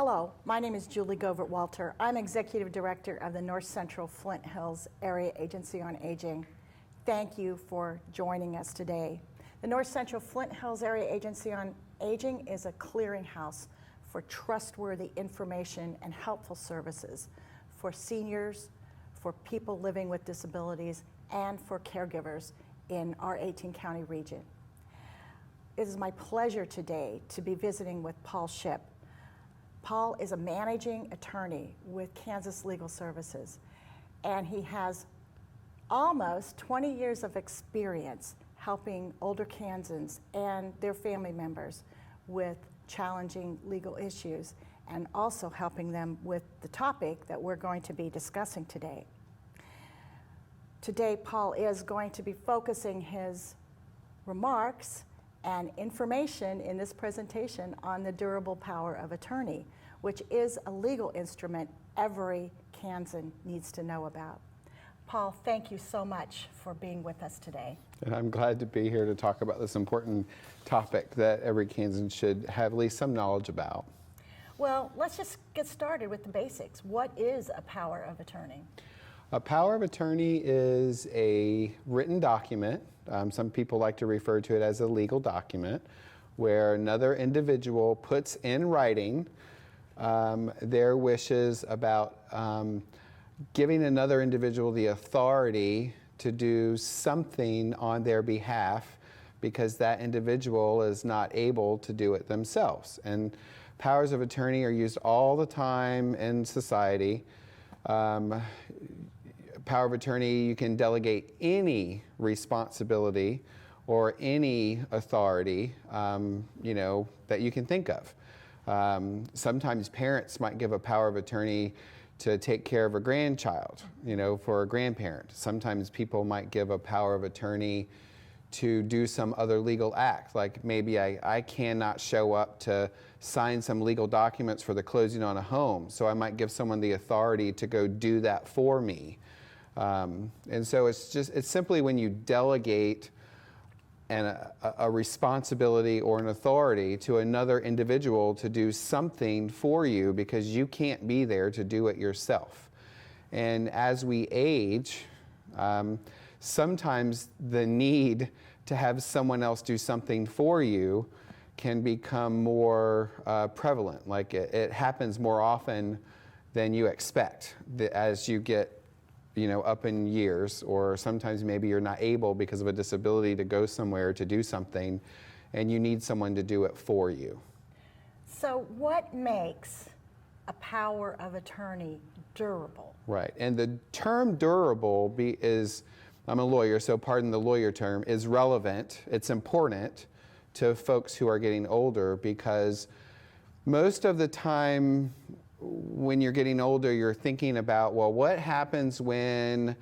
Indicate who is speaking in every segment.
Speaker 1: Hello, my name is Julie Govert-Walter. I'm Executive Director of the North Central Flint Hills Area Agency on Aging. Thank you for joining us today. The North Central Flint Hills Area Agency on Aging is a clearinghouse for trustworthy information and helpful services for seniors, for people living with disabilities, and for caregivers in our 18-county region. It is my pleasure today to be visiting with Paul Shipp. Paul is a managing attorney with Kansas Legal Services, and he has almost 20 years of experience helping older Kansans and their family members with challenging legal issues, and also helping them with the topic that we're going to be discussing today. Today, Paul is going to be focusing his remarks and information in this presentation on the durable power of attorney, which is a legal instrument every Kansan needs to know about. Paul, thank you so much for being with us today.
Speaker 2: And I'm glad to be here to talk about this important topic that every Kansan should have at least some knowledge about.
Speaker 1: Well, let's just get started with the basics. What is a power of attorney?
Speaker 2: A power of attorney is a written document. Some people like to refer to it as a legal document, where another individual puts in writing their wishes about giving another individual the authority to do something on their behalf because that individual is not able to do it themselves. And powers of attorney are used all the time in society. Power of attorney, you can delegate any responsibility or any authority, that you can think of. Sometimes parents might give a power of attorney to take care of a grandchild, for a grandparent. Sometimes people might give a power of attorney to do some other legal act, like maybe I cannot show up to sign some legal documents for the closing on a home, so I might give someone the authority to go do that for me. And so it's simply when you delegate a responsibility or an authority to another individual to do something for you because you can't be there to do it yourself. And as we age, sometimes the need to have someone else do something for you can become more prevalent. Like it happens more often than you expect as you get up in years, or sometimes maybe you're not able because of a disability to go somewhere to do something, and you need someone to do it for you.
Speaker 1: So what makes a power of attorney durable?
Speaker 2: Right, and the term durable is, I'm a lawyer, so pardon the lawyer term, is relevant. It's important to folks who are getting older because most of the time when you're getting older, you're thinking about, well, what happens when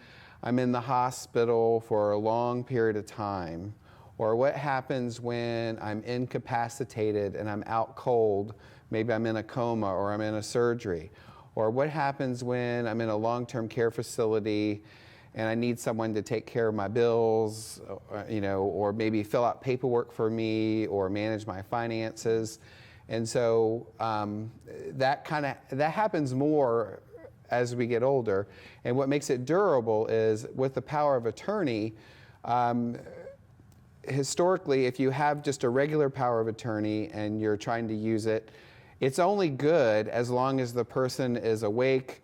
Speaker 2: I'm in the hospital for a long period of time? Or what happens when I'm incapacitated and I'm out cold? Maybe I'm in a coma or I'm in a surgery. Or what happens when I'm in a long-term care facility and I need someone to take care of my bills, or maybe fill out paperwork for me or manage my finances. And so that happens more as we get older. And what makes it durable is with the power of attorney, historically, if you have just a regular power of attorney and you're trying to use it, it's only good as long as the person is awake,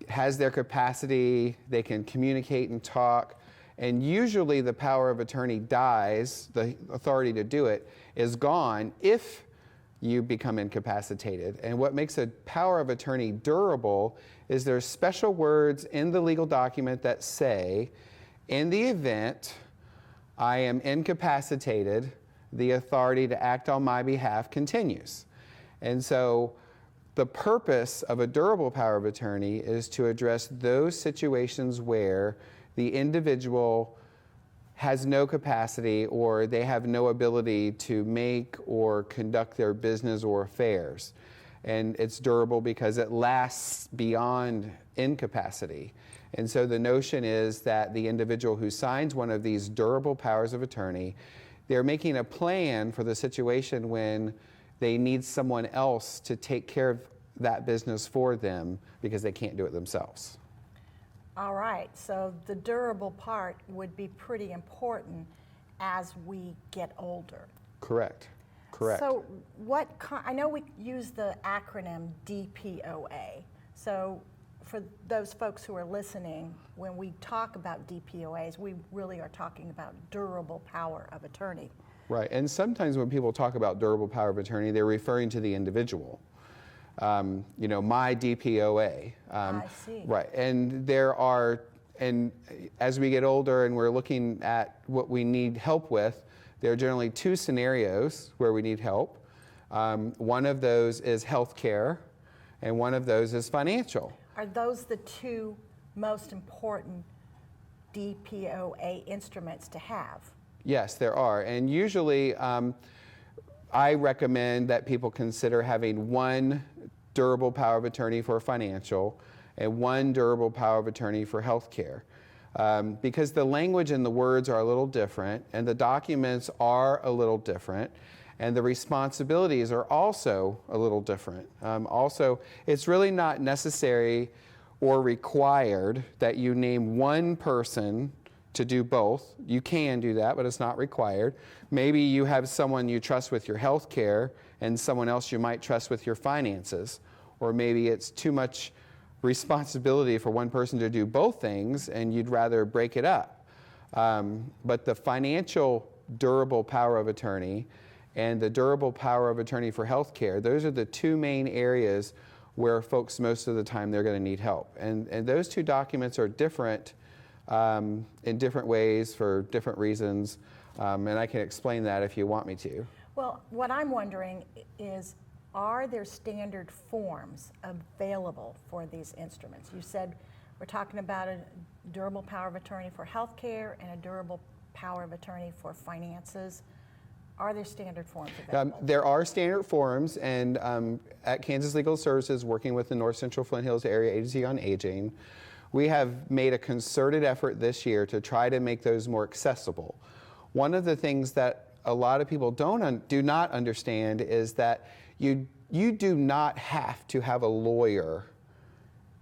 Speaker 2: has their capacity, they can communicate and talk. And usually the power of attorney dies, the authority to do it is gone if you become incapacitated. And what makes a power of attorney durable is there's special words in the legal document that say, in the event I am incapacitated, the authority to act on my behalf continues. And so the purpose of a durable power of attorney is to address those situations where the individual has no capacity or they have no ability to make or conduct their business or affairs. And it's durable because it lasts beyond incapacity. And so the notion is that the individual who signs one of these durable powers of attorney, they're making a plan for the situation when they need someone else to take care that business for them because they can't do it themselves.
Speaker 1: All right, so the durable part would be pretty important as we get older.
Speaker 2: Correct. Correct.
Speaker 1: So I know we use the acronym DPOA. So for those folks who are listening, when we talk about DPOAs, we really are talking about durable power of attorney.
Speaker 2: Right, and sometimes when people talk about durable power of attorney, they're referring to the individual. You know, my DPOA.
Speaker 1: I see.
Speaker 2: Right, and and as we get older and we're looking at what we need help with, there are generally two scenarios where we need help. One of those is healthcare, and one of those is financial.
Speaker 1: Are those the two most important DPOA instruments to have?
Speaker 2: Yes, there are. And usually I recommend that people consider having one durable power of attorney for financial and one durable power of attorney for healthcare. Because the language and the words are a little different, and the documents are a little different, and the responsibilities are also a little different. Also, it's really not necessary or required that you name one person to do both. You can do that, but it's not required. Maybe you have someone you trust with your health care and someone else you might trust with your finances. Or maybe it's too much responsibility for one person to do both things and you'd rather break it up. But the financial durable power of attorney and the durable power of attorney for health care, those are the two main areas where folks most of the time they're going to need help. And those two documents are different in different ways for different reasons, and I can explain that if you want me to.
Speaker 1: Well, what I'm wondering is, are there standard forms available for these instruments? You said we're talking about a durable power of attorney for healthcare and a durable power of attorney for finances. Are there standard forms available?
Speaker 2: There are standard forms, and at Kansas Legal Services, working with the North Central Flint Hills Area Agency on Aging, we have made a concerted effort this year to try to make those more accessible. One of the things that a lot of people do not understand is that you do not have to have a lawyer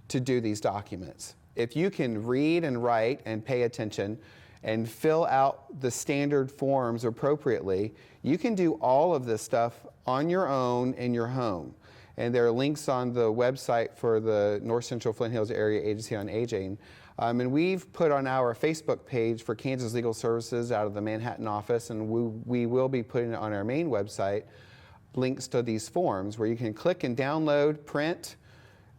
Speaker 2: to do these documents. If you can read and write and pay attention and fill out the standard forms appropriately, you can do all of this stuff on your own in your home. And there are links on the website for the North Central Flint Hills Area Agency on Aging. And we've put on our Facebook page for Kansas Legal Services out of the Manhattan office, and we will be putting it on our main website, links to these forms where you can click and download, print,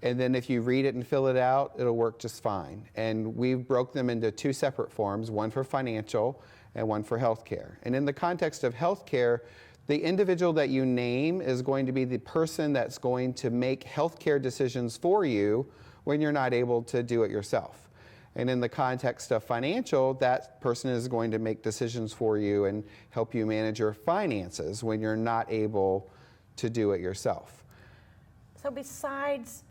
Speaker 2: and then if you read it and fill it out, it'll work just fine. And we broke them into two separate forms, one for financial and one for healthcare. And in the context of healthcare, the individual that you name is going to be the person that's going to make healthcare decisions for you when you're not able to do it yourself. And in the context of financial, that person is going to make decisions for you and help you manage your finances when you're not able to do it yourself.
Speaker 1: So besides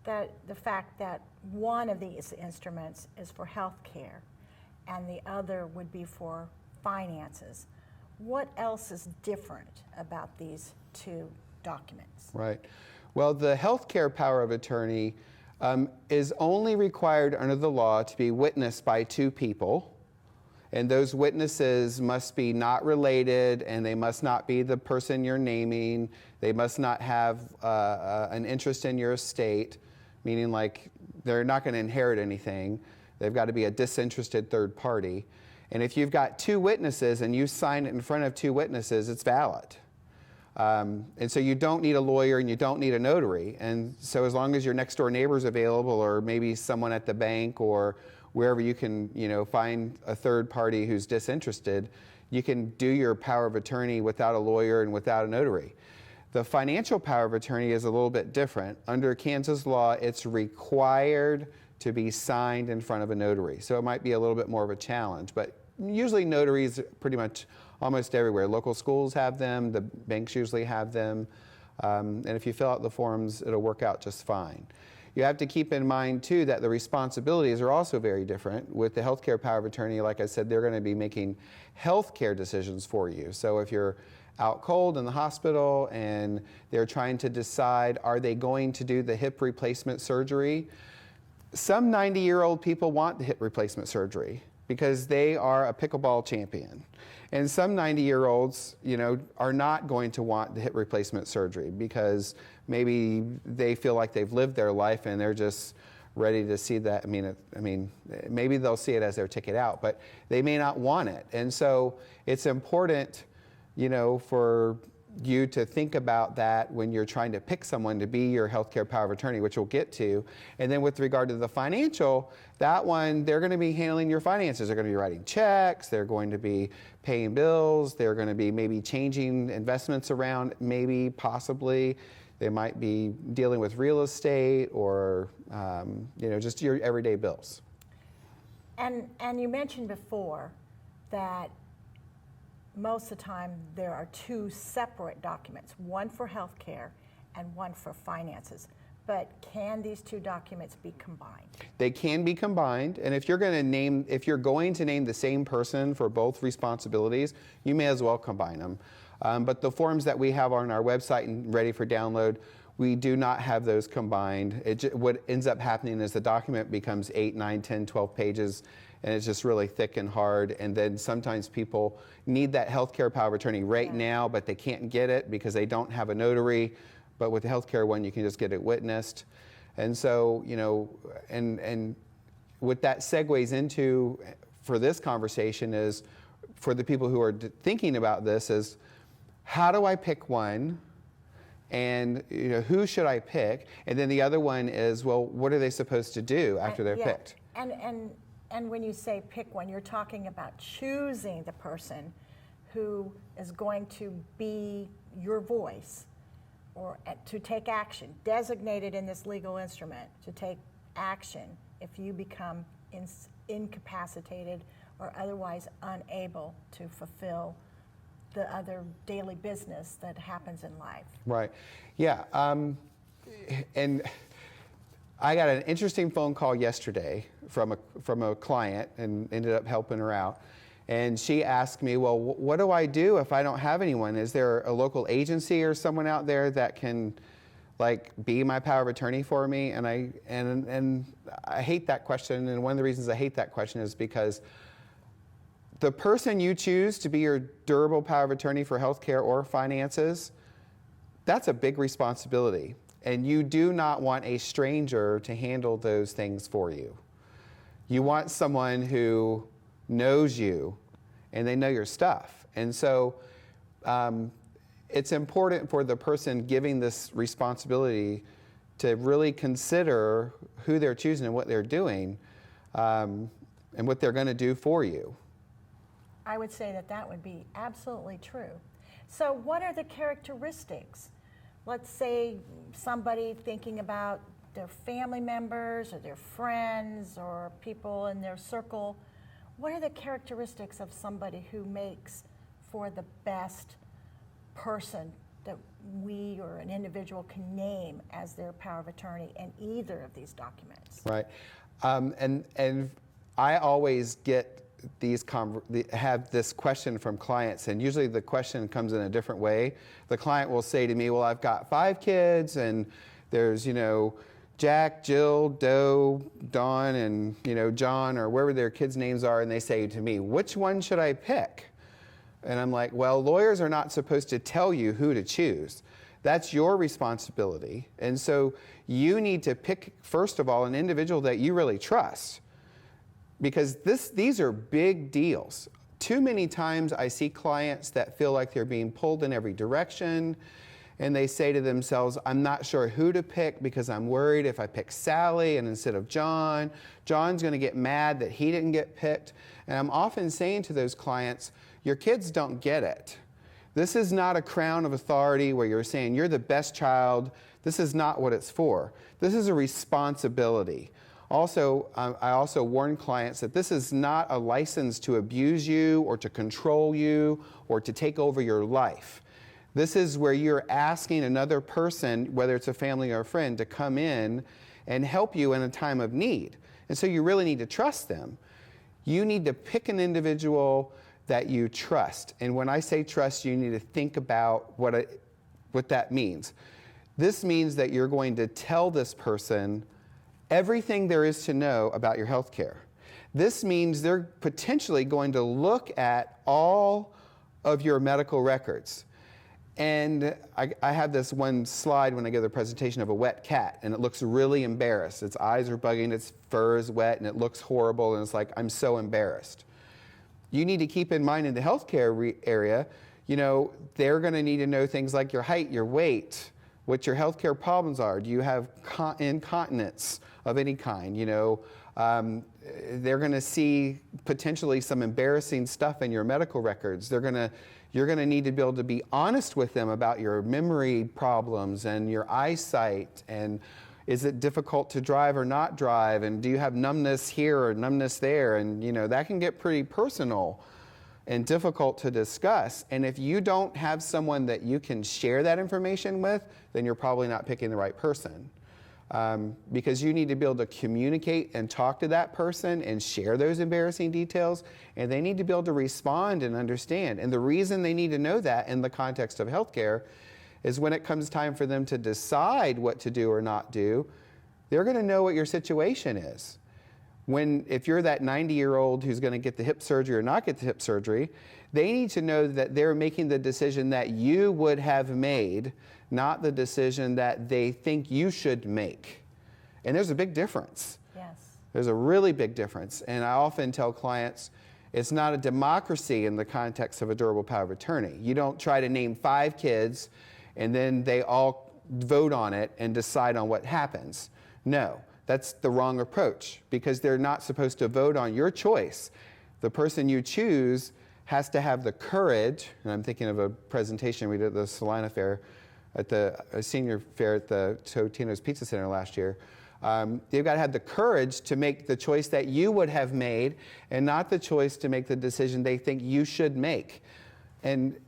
Speaker 1: the fact that one of these instruments is for health care and the other would be for finances, what else is different about these two documents?
Speaker 2: Right. Well, the healthcare power of attorney is only required under the law to be witnessed by two people, and those witnesses must be not related, and they must not be the person you're naming. They must not have an interest in your estate, meaning like they're not going to inherit anything. They've got to be a disinterested third party. And if you've got two witnesses and you sign it in front of two witnesses, it's valid. And so you don't need a lawyer and you don't need a notary. And so as long as your next door neighbor's available, or maybe someone at the bank or wherever you can, find a third party who's disinterested, you can do your power of attorney without a lawyer and without a notary. The financial power of attorney is a little bit different. Under Kansas law, it's required to be signed in front of a notary. So it might be a little bit more of a challenge, but usually notaries pretty much almost everywhere. Local schools have them, the banks usually have them, and if you fill out the forms, it'll work out just fine. You have to keep in mind too that the responsibilities are also very different. With the healthcare power of attorney, like I said, they're going to be making healthcare decisions for you. So if you're out cold in the hospital and they're trying to decide, are they going to do the hip replacement surgery? Some 90-year-old people want the hip replacement surgery because they are a pickleball champion. And some 90-year-olds, are not going to want the hip replacement surgery because maybe they feel like they've lived their life and they're just ready to see that. Maybe they'll see it as their ticket out, but they may not want it. And so it's important, for you to think about that when you're trying to pick someone to be your healthcare power of attorney, which we'll get to. And then with regard to the financial, that one, they're going to be handling your finances. They're going to be writing checks. They're going to be paying bills. They're going to be maybe changing investments around, maybe, possibly. They might be dealing with real estate or, just your everyday bills.
Speaker 1: And you mentioned before that most of the time there are two separate documents, one for healthcare and one for finances. But can these two documents be combined?
Speaker 2: They can be combined, and if you're going to name the same person for both responsibilities, you may as well combine them. But the forms that we have on our website and ready for download, we do not have those combined. What ends up happening is the document becomes 8, 9, 10, 12 pages, and it's just really thick and hard. And then sometimes people need that healthcare power of attorney right now, but they can't get it because they don't have a notary. But with the healthcare one, you can just get it witnessed. And so, and what that segues into for this conversation is, for the people who are thinking about this, is how do I pick one? And who should I pick? And then the other one is, well, what are they supposed to do after they're picked?
Speaker 1: And when you say pick one, you're talking about choosing the person who is going to be your voice, or to take action, designated in this legal instrument to take action if you become incapacitated or otherwise unable to fulfill the other daily business that happens in life.
Speaker 2: Right. Yeah. And I got an interesting phone call yesterday from a client and ended up helping her out. And she asked me, well, what do I do if I don't have anyone? Is there a local agency or someone out there that can be my power of attorney for me? And I hate that question. And one of the reasons I hate that question is because the person you choose to be your durable power of attorney for healthcare or finances, that's a big responsibility. And you do not want a stranger to handle those things for you. You want someone who knows you and they know your stuff. And so it's important for the person giving this responsibility to really consider who they're choosing and what they're doing, and what they're going to do for you.
Speaker 1: I would say that would be absolutely true. So what are the characteristics? Let's say somebody thinking about their family members or their friends or people in their circle. What are the characteristics of somebody who makes for the best person that we or an individual can name as their power of attorney in either of these documents?
Speaker 2: Right. And I always get have this question from clients, and usually the question comes in a different way. The client will say to me, well, I've got 5 kids, and there's, Jack, Jill, Doe, Dawn, and, John, or wherever their kids' names are, and they say to me, which one should I pick? And I'm like, well, lawyers are not supposed to tell you who to choose. That's your responsibility. And so you need to pick, first of all, an individual that you really trust. Because these are big deals. Too many times I see clients that feel like they're being pulled in every direction, and they say to themselves, I'm not sure who to pick because I'm worried if I pick Sally and instead of John, John's going to get mad that he didn't get picked. And I'm often saying to those clients, your kids don't get it. This is not a crown of authority where you're saying you're the best child. This is not what it's for. This is a responsibility. Also, I also warn clients that this is not a license to abuse you or to control you or to take over your life. This is where you're asking another person, whether it's a family or a friend, to come in and help you in a time of need. And so you really need to trust them. You need to pick an individual that you trust. And when I say trust, you need to think about what that means. This means that you're going to tell this person everything there is to know about your health care. This means they're potentially going to look at all of your medical records. And I have this one slide when I give the presentation of a wet cat, and it looks really embarrassed. Its eyes are bugging, its fur is wet, and it looks horrible, and it's like, I'm so embarrassed. You need to keep in mind in the healthcare area, they're going to need to know things like your height, your weight, what your healthcare problems are. Do you have incontinence of any kind? They're going to see potentially some embarrassing stuff in your medical records. You're going to need to be able to be honest with them about your memory problems and your eyesight, and is it difficult to drive or not drive, and do you have numbness here or numbness there, and that can get pretty personal and difficult to discuss. And if you don't have someone that you can share that information with, then you're probably not picking the right person. Because you need to be able to communicate and talk to that person and share those embarrassing details, and they need to be able to respond and understand. And the reason they need to know that in the context of healthcare is when it comes time for them to decide what to do or not do, they're going to know what your situation is. If you're that 90-year-old who's going to get the hip surgery or not get the hip surgery, they need to know that they're making the decision that you would have made, not the decision that they think you should make. And there's a big difference.
Speaker 1: Yes.
Speaker 2: There's a really big difference. And I often tell clients, it's not a democracy in the context of a durable power of attorney. You don't try to name 5 kids and then they all vote on it and decide on what happens. No, that's the wrong approach, because they're not supposed to vote on your choice. The person you choose has to have the courage, and I'm thinking of a presentation we did at the Salina Fair, at the senior fair at the Totino's Pizza Center last year. They've got to have the courage to make the choice that you would have made, and not the choice to make the decision they think you should make. And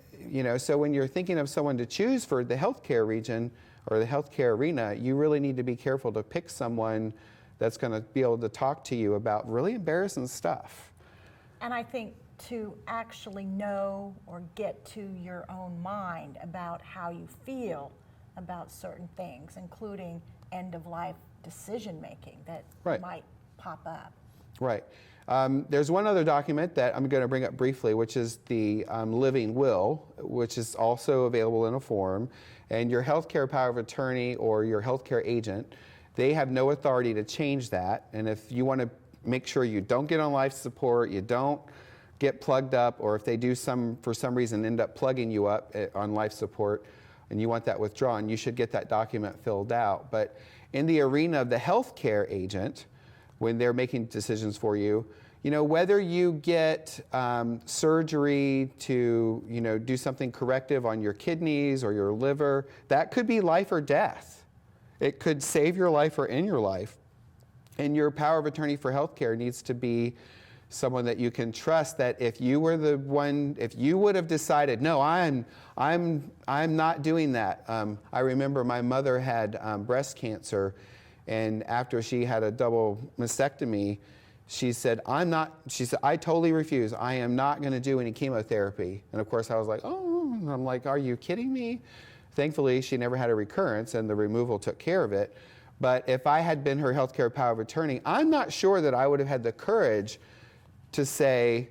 Speaker 2: so when you're thinking of someone to choose for the healthcare region or the healthcare arena, you really need to be careful to pick someone that's going to be able to talk to you about really embarrassing stuff.
Speaker 1: And I think to actually know or get to your own mind about how you feel about certain things, including end-of-life decision-making that might pop up.
Speaker 2: Right. There's one other document that I'm going to bring up briefly, which is the living will, which is also available in a form. And your healthcare power of attorney or your healthcare agent, they have no authority to change that. And if you want to make sure you don't get on life support, you don't get plugged up, or if they do for some reason end up plugging you up on life support and you want that withdrawn, you should get that document filled out. But in the arena of the healthcare agent, when they're making decisions for you, whether you get surgery to do something corrective on your kidneys or your liver, that could be life or death. It could save your life or end your life. And your power of attorney for healthcare needs to be someone that you can trust, that if you were the one, if you would have decided, no, I'm not doing that. I remember my mother had breast cancer, and after she had a double mastectomy, she said, I totally refuse. I am not going to do any chemotherapy. And of course I was like, oh, I'm like, are you kidding me? Thankfully, she never had a recurrence and the removal took care of it. But if I had been her healthcare power of attorney, I'm not sure that I would have had the courage to say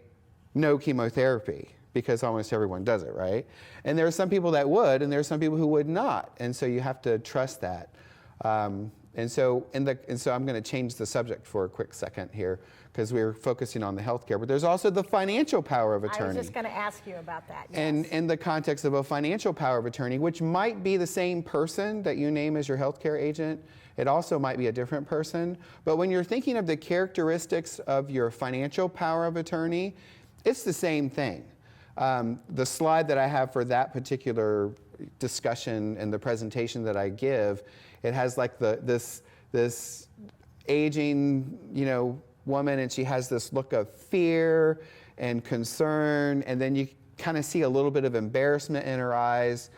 Speaker 2: no chemotherapy, because almost everyone does it, right? And there are some people that would, and there are some people who would not. And so you have to trust that. And so I'm going to change the subject for a quick second here, because we're focusing on the healthcare. But there's also the financial power of attorney.
Speaker 1: I was just going to ask you about that. Yes.
Speaker 2: And in the context of a financial power of attorney, which might be the same person that you name as your healthcare agent, it also might be a different person. But when you're thinking of the characteristics of your financial power of attorney, it's the same thing. The slide that I have for that particular discussion and the presentation that I give, it has like this aging, woman, and she has this look of fear and concern, and then you kind of see a little bit of embarrassment in her eyes.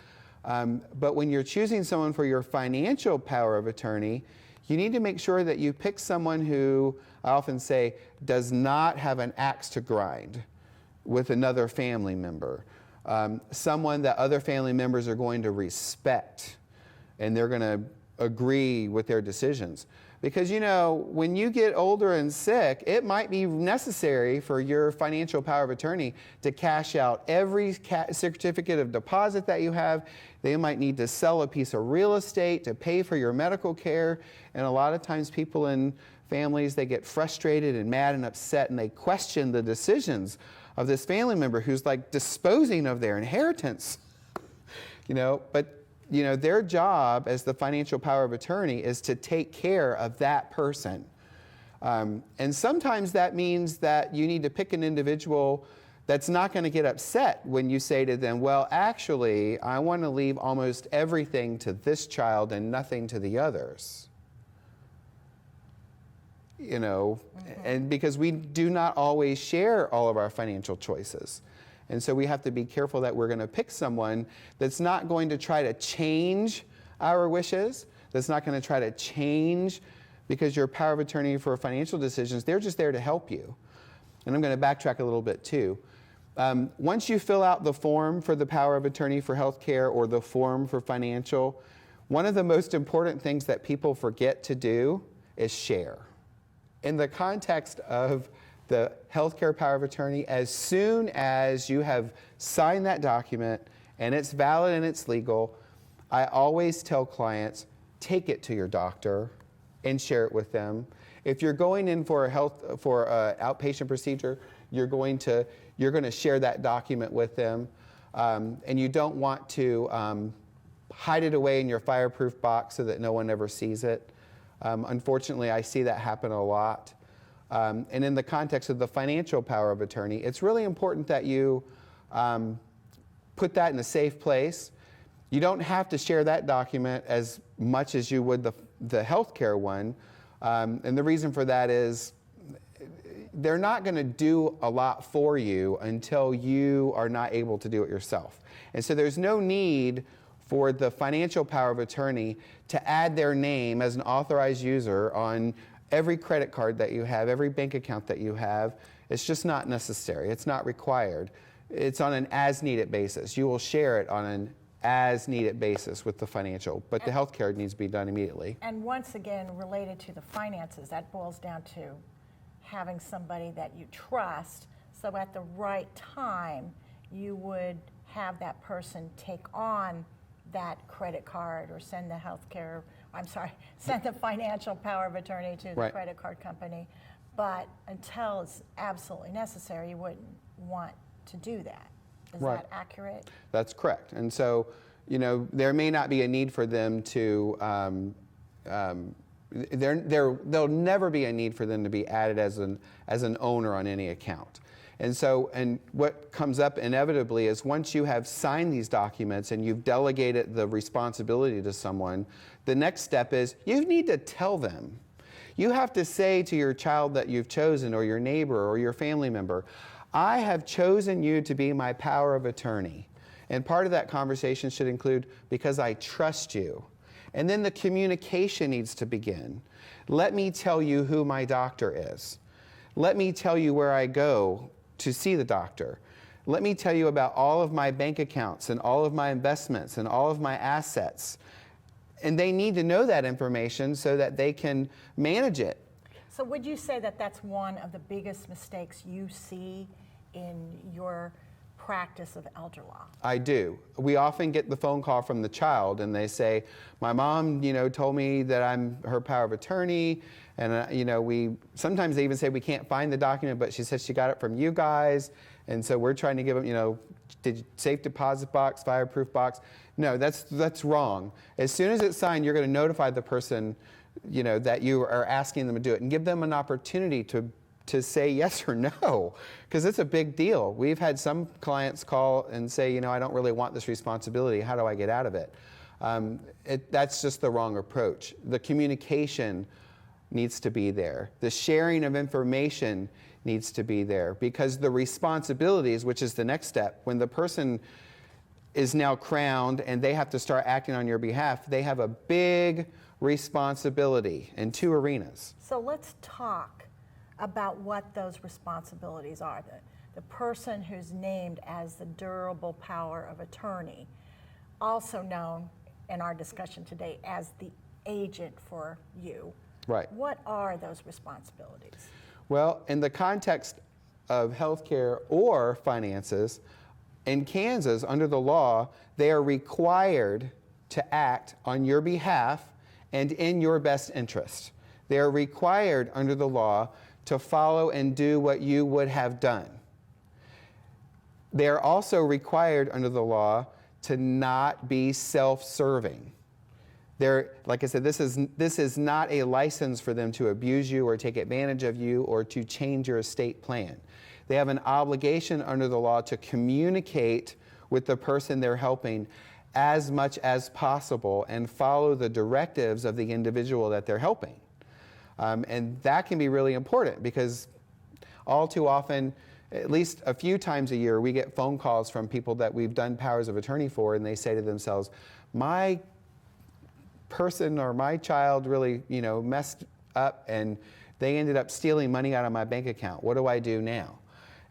Speaker 2: But when you're choosing someone for your financial power of attorney, you need to make sure that you pick someone who, I often say, does not have an axe to grind. with another family member, someone that other family members are going to respect, and they're going to agree with their decisions. Because, you know, when you get older and sick, it might be necessary for your financial power of attorney to cash out every certificate of deposit that you have. They might need to sell a piece of real estate to pay for your medical care. And a lot of times people in families, they get frustrated and mad and upset, and they question the decisions of this family member who's like disposing of their inheritance. You know, but you know, their job as the financial power of attorney is to take care of that person. And sometimes that means that you need to pick an individual that's not going to get upset when you say to them, well, actually, I want to leave almost everything to this child and nothing to the others. You know, and because we do not always share all of our financial choices. And so we have to be careful that we're going to pick someone that's not going to try to change our wishes, that's not going to try to change, because your power of attorney for financial decisions, they're just there to help you. And I'm going to backtrack a little bit too. Once you fill out the form for the power of attorney for healthcare or the form for financial, one of the most important things that people forget to do is share. In the context of the healthcare power of attorney, as soon as you have signed that document and it's valid and it's legal, I always tell clients, take it to your doctor and share it with them. If you're going in for a outpatient procedure, you're going to share that document with them, and you don't want to hide it away in your fireproof box so that no one ever sees it. Unfortunately, I see that happen a lot. And in the context of the financial power of attorney, it's really important that you put that in a safe place. You don't have to share that document as much as you would the healthcare one. And the reason for that is they're not going to do a lot for you until you are not able to do it yourself. And so there's no need for the financial power of attorney to add their name as an authorized user on every credit card that you have, every bank account that you have. It's just not necessary. It's not required. It's on an as-needed basis. You will share it on an as-needed basis with the financial, but the healthcare needs to be done immediately.
Speaker 1: And once again, related to the finances, that boils down to having somebody that you trust, so at the right time, you would have that person take on that credit card or send the financial power of attorney to the
Speaker 2: Right.
Speaker 1: credit card company. But until it's absolutely necessary, you wouldn't want to do that. Is
Speaker 2: Right.
Speaker 1: that accurate?
Speaker 2: That's correct. And so, you know, there may not be a need for them to, there'll never be a need for them to be added as an owner on any account. And so, and what comes up inevitably is once you have signed these documents and you've delegated the responsibility to someone, the next step is you need to tell them. You have to say to your child that you've chosen, or your neighbor or your family member, I have chosen you to be my power of attorney. And part of that conversation should include, because I trust you. And then the communication needs to begin. Let me tell you who my doctor is. Let me tell you where I go to see the doctor. Let me tell you about all of my bank accounts and all of my investments and all of my assets. And they need to know that information so that they can manage it.
Speaker 1: So would you say that that's one of the biggest mistakes you see in your practice of elder law? I
Speaker 2: do. We often get the phone call from the child and they say, my mom, told me that I'm her power of attorney. And, sometimes they even say we can't find the document, but she says she got it from you guys. And so we're trying to give them, safe deposit box, fireproof box. No, that's wrong. As soon as it's signed, you're going to notify the person, that you are asking them to do it, and give them an opportunity to say yes or no, because it's a big deal. We've had some clients call and say, I don't really want this responsibility. How do I get out of it? That's just the wrong approach. The communication needs to be there. The sharing of information needs to be there, because the responsibilities, which is the next step, when the person is now crowned and they have to start acting on your behalf, they have a big responsibility in two arenas.
Speaker 1: So let's talk about what those responsibilities are. the person who's named as the durable power of attorney, also known in our discussion today as the agent for you.
Speaker 2: Right.
Speaker 1: What are those responsibilities?
Speaker 2: Well, in the context of healthcare or finances, in Kansas, under the law, they are required to act on your behalf and in your best interest. They are required under the law to follow and do what you would have done. They are also required under the law to not be self-serving. Like I said, this is not a license for them to abuse you or take advantage of you or to change your estate plan. They have an obligation under the law to communicate with the person they're helping as much as possible and follow the directives of the individual that they're helping. And that can be really important because all too often, at least a few times a year, we get phone calls from people that we've done powers of attorney for, and they say to themselves, my person or my child really, messed up and they ended up stealing money out of my bank account. What do I do now?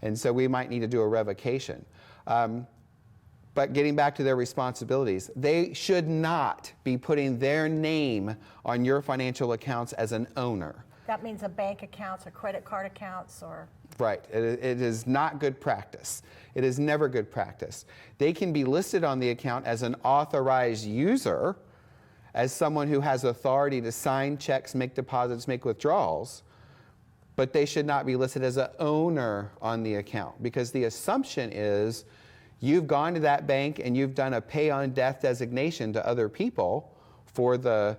Speaker 2: And so we might need to do a revocation. But getting back to their responsibilities, they should not be putting their name on your financial accounts as an owner.
Speaker 1: That means a bank accounts or credit card accounts or...
Speaker 2: Right. It is not good practice. It is never good practice. They can be listed on the account as an authorized user, as someone who has authority to sign checks, make deposits, make withdrawals, but they should not be listed as an owner on the account because the assumption is you've gone to that bank and you've done a pay on death designation to other people for the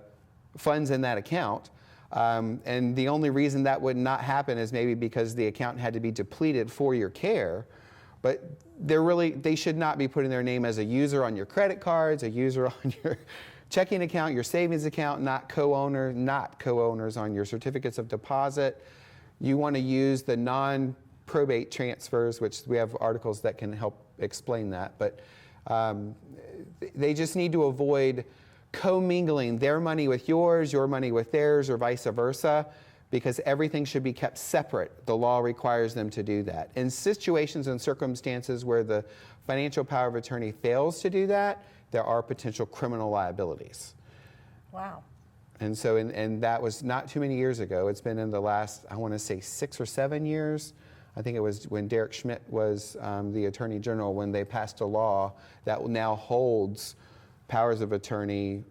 Speaker 2: funds in that account. And the only reason that would not happen is maybe because the account had to be depleted for your care. But they should not be putting their name as a user on your credit cards, a user on your checking account, your savings account, not co-owners on your certificates of deposit. You want to use the non-probate transfers, which we have articles that can help explain that. But they just need to avoid commingling their money with yours, your money with theirs, or vice versa, because everything should be kept separate. The law requires them to do that. In situations and circumstances where the financial power of attorney fails to do that, there are potential criminal liabilities.
Speaker 1: Wow.
Speaker 2: And so, and that was not too many years ago. It's been in the last, I want to say 6 or 7 years. I think it was when Derek Schmidt was the Attorney General when they passed a law that now holds powers of attorney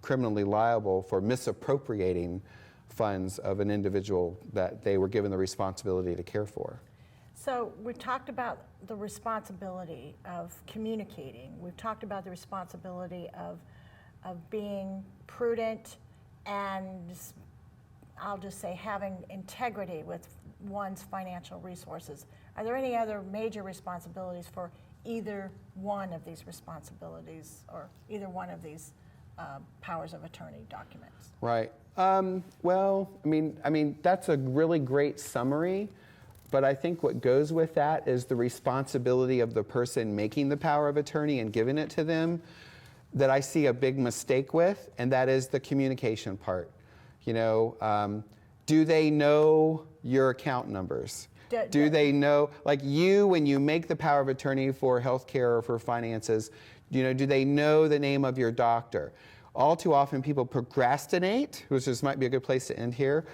Speaker 2: criminally liable for misappropriating funds of an individual that they were given the responsibility to care for.
Speaker 1: So we've talked about the responsibility of communicating. We've talked about the responsibility of being prudent and, I'll just say, having integrity with one's financial resources. Are there any other major responsibilities for either one of these responsibilities or either one of these powers of attorney documents?
Speaker 2: Right. Well, I mean, that's a really great summary, but I think what goes with that is the responsibility of the person making the power of attorney and giving it to them that I see a big mistake with, and that is the communication part. Do they know your account numbers? Do they know, like you, when you make the power of attorney for healthcare or for finances, do they know the name of your doctor? All too often people procrastinate, which just might be a good place to end here,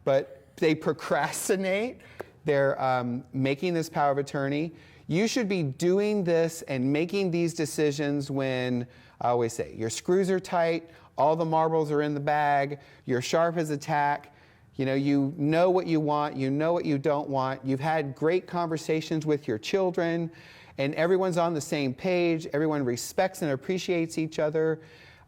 Speaker 2: but they procrastinate. They're making this power of attorney. You should be doing this and making these decisions when, I always say, your screws are tight, all the marbles are in the bag, you're sharp as a tack, you know what you want, you know what you don't want, you've had great conversations with your children, and everyone's on the same page, everyone respects and appreciates each other.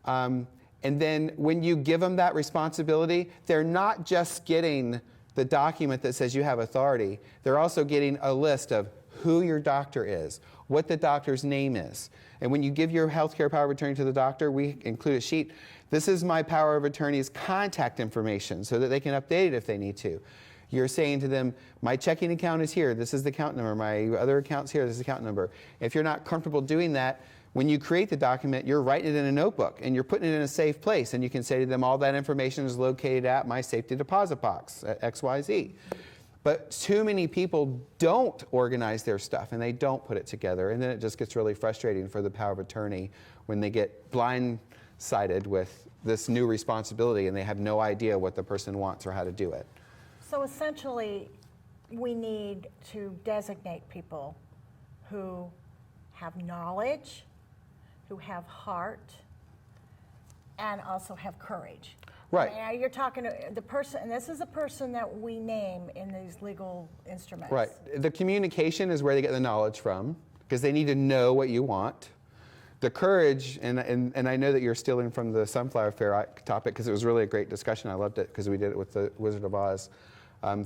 Speaker 2: And then when you give them that responsibility, they're not just getting the document that says you have authority, they're also getting a list of who your doctor is, what the doctor's name is. And when you give your healthcare power of attorney to the doctor, we include a sheet. This is my power of attorney's contact information so that they can update it if they need to. You're saying to them, my checking account is here, this is the account number, my other account's here, this is the account number. If you're not comfortable doing that, when you create the document, you're writing it in a notebook and you're putting it in a safe place, and you can say to them, all that information is located at my safety deposit box at XYZ. But too many people don't organize their stuff and they don't put it together. And then it just gets really frustrating for the power of attorney when they get blindsided with this new responsibility and they have no idea what the person wants or how to do it.
Speaker 1: So essentially, we need to designate people who have knowledge, who have heart, and also have courage.
Speaker 2: Right.
Speaker 1: Now you're talking to the person, and this is a person that we name in these legal instruments.
Speaker 2: Right. The communication is where they get the knowledge from, because they need to know what you want. The courage, and I know that you're stealing from the Sunflower Fair topic because it was really a great discussion. I loved it because we did it with the Wizard of Oz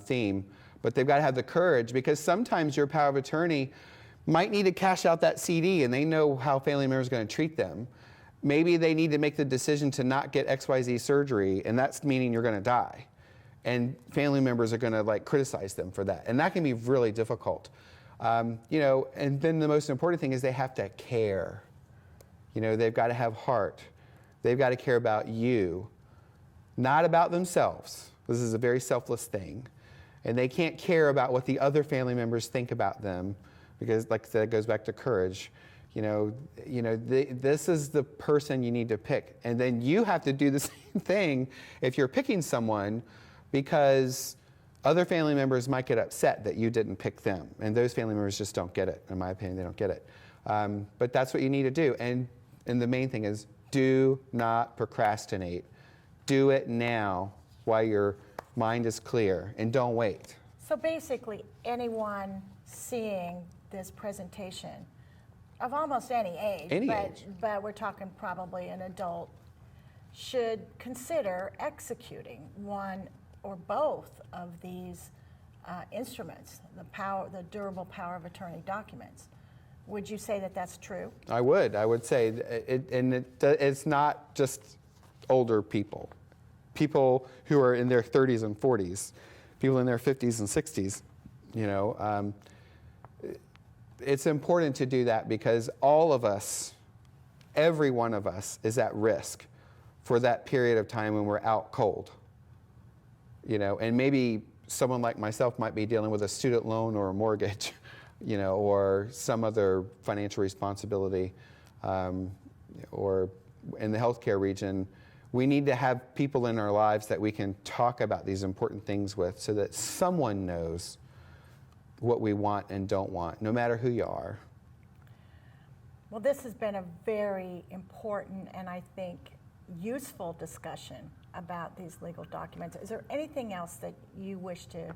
Speaker 2: theme. But they've got to have the courage, because sometimes your power of attorney might need to cash out that CD and they know how family members are going to treat them. Maybe they need to make the decision to not get XYZ surgery, and that's meaning you're going to die. And family members are going to like criticize them for that. And that can be really difficult. You know, and then the most important thing is they have to care. You know, they've got to have heart. They've got to care about you, not about themselves. This is a very selfless thing. And they can't care about what the other family members think about them, because like I said, it goes back to courage. This is the person you need to pick. And then you have to do the same thing if you're picking someone, because other family members might get upset that you didn't pick them. And those family members just don't get it. In my opinion, they don't get it. But that's what you need to do. And the main thing is, do not procrastinate. Do it now while your mind is clear, and don't wait.
Speaker 1: So basically, anyone seeing this presentation of almost any age, but we're talking probably an adult, should consider executing one or both of these instruments, the durable power of attorney documents. Would you say that that's true?
Speaker 2: I would. I would say, it's not just older people. People who are in their 30s and 40s, people in their 50s and 60s, you know. It's important to do that because all of us, every one of us, is at risk for that period of time when we're out cold. You know, and maybe someone like myself might be dealing with a student loan or a mortgage, you know, or some other financial responsibility, or in the healthcare region. We need to have people in our lives that we can talk about these important things with, so that someone knows what we want and don't want, no matter who you are.
Speaker 1: Well, this has been a very important and I think useful discussion about these legal documents. Is there anything else that you wish to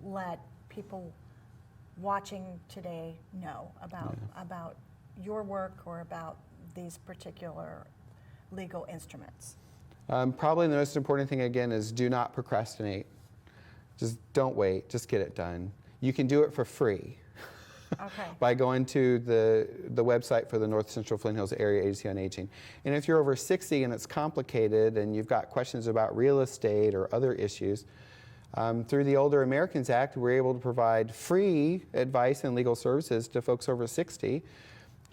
Speaker 1: let people watching today know about your work or about these particular legal instruments?
Speaker 2: Probably the most important thing, again, is do not procrastinate. Just don't wait. Just get it done. You can do it for free.
Speaker 1: Okay.
Speaker 2: By going to the website for the North Central Flint Hills Area Agency on Aging. And if you're over 60 and it's complicated and you've got questions about real estate or other issues, through the Older Americans Act, we're able to provide free advice and legal services to folks over 60.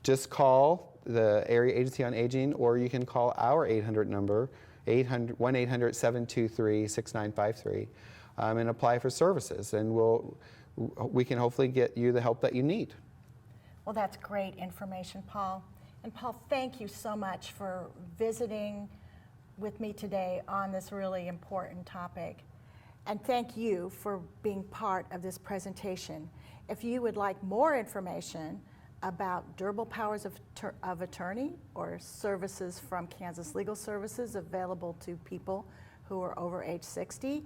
Speaker 2: Just call the Area Agency on Aging, or you can call our 800 number, 1-800-723-6953, and apply for services. And we can hopefully get you the help that you need.
Speaker 1: Well, that's great information, Paul. And Paul, thank you so much for visiting with me today on this really important topic. And thank you for being part of this presentation. If you would like more information about durable powers of attorney or services from Kansas Legal Services available to people who are over age 60,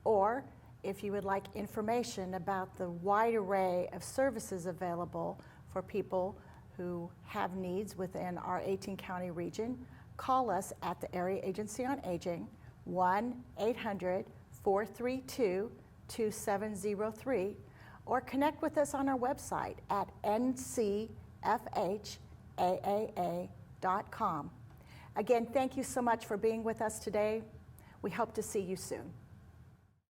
Speaker 1: or if you would like information about the wide array of services available for people who have needs within our 18-county call us at the Area Agency on Aging, 1-800-432-2703, or connect with us on our website at NCFHAAA.com. Again, thank you so much for being with us today. We hope to see you soon.